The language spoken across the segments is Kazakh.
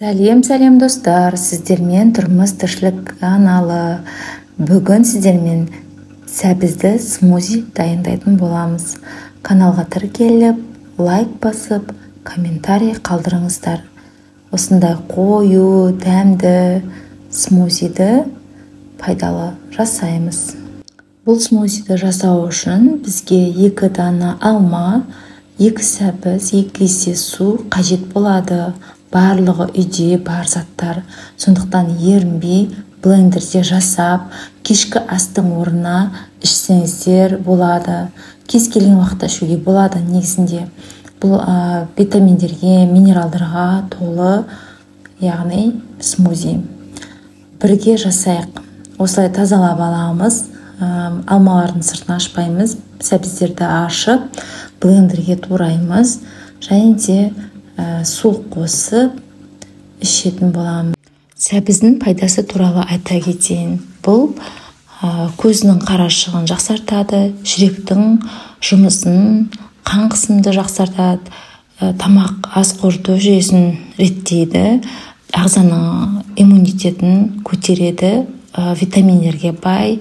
Сәлем достар, сіздермен тұрмыс тіршілік каналы. Бүгін сіздермен сәбізді смузи дайындайтын боламыз. Каналға тіркеліп, лайк басып, комментарий қалдырыңыздар. Осындай қою, дәмді смузиді пайдалы жасаймыз. Бұл смузиді жасау үшін бізге 2 дана алма, 2 сәбіз, 2 есе су қажет болады. Барлығы үйде бар заттар. Сондықтан ерінбей блендерде жасап, кешкі астың орнына ішсеңіздер болады. Кез келген уақытта ішуге болады негізінде. Бұл витаминдерге, минералдарға толы, яғни смузи. Бірге жасайық. Осылай тазалап аламыз. Алмалардың сыртын ашпаймыз. Сәбіздерді ашып, блендерге тураймыз. Және де су қосып ішетін боламыз. Сәбіздің пайдасы туралы айта кетейін. Бұл көзінің қарашығын жақсартады, жүректің жұмысын, қан қысымды жақсартады, тамақ ас қорыту жүйесін реттейді, ағзаның иммунитетін көтереді, витаминдерге бай,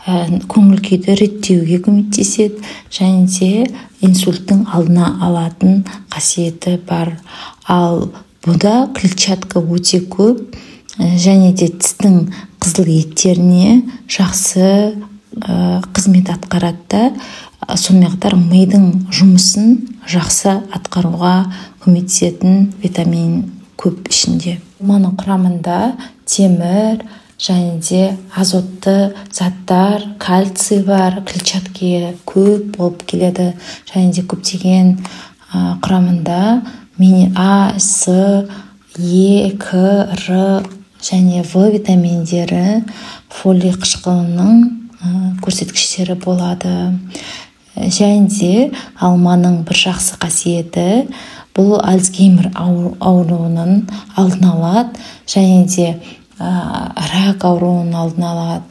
көңіл күйді реттеуге көмектеседі, және де инсульттің алдына алатын қасиеті бар. Ал бұда клетчатка өте көп, және де тістің қызыл еттеріне жақсы қызмет атқарады. Сонымен қатар мидың жұмысын жақсы атқаруға көмектесетін витамин көп ішінде. Алманың құрамында темір, және де азотты заттар, кальций бар, клетчатка көп болып келеді. Және де көптеген құрамында А, С, Е, К, Р және В витаминдері, фолий қышқылының көрсеткіштері болады. Және де алманың бір жақсы қасиеті, бұл Альцгеймер ауруының алдын алады, және де рак ауруының алдын алады,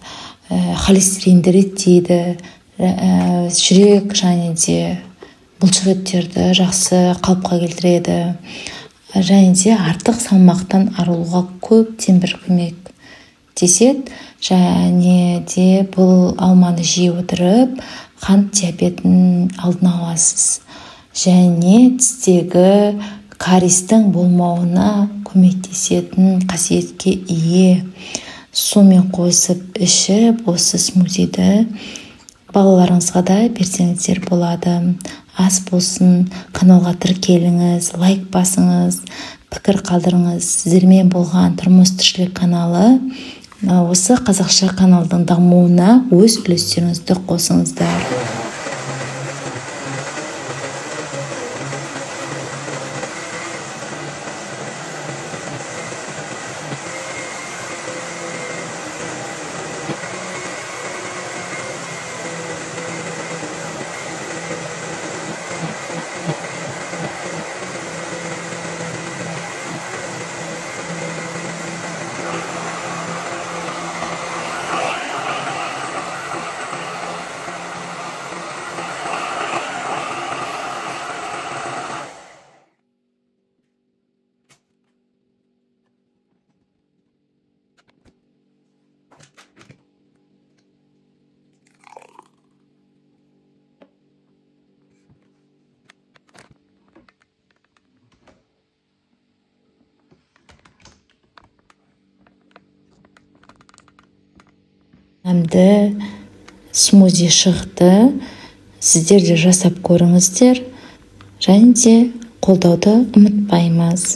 холестеринді реттейді, жүрек және де бұлшықеттерді жақсы қалыпқа келтіреді. Және де артық салмақтан арылуға көптен бір көмектеседі. Және де бұл алманы жей отырып, қант диабетін алдын аласыз. Және тістегі кариестің болмауына көмектесетін қасиетке ие. Сумен қосып ішіп, осы смузиді балаларыңызға да берсеңіздер болады. Ас болсын, каналға тіркеліңіз, лайк басыңыз, пікір қалдырыңыз. Сіздермен болған тұрмыс тіршілік каналы осы қазақша каналдың дамуына өз үлестеріңізді қосыңыздар. Дәмді смузи шықты. Сіздер де жасап көріңіздер, және де қолдауды ұмытпаймыз.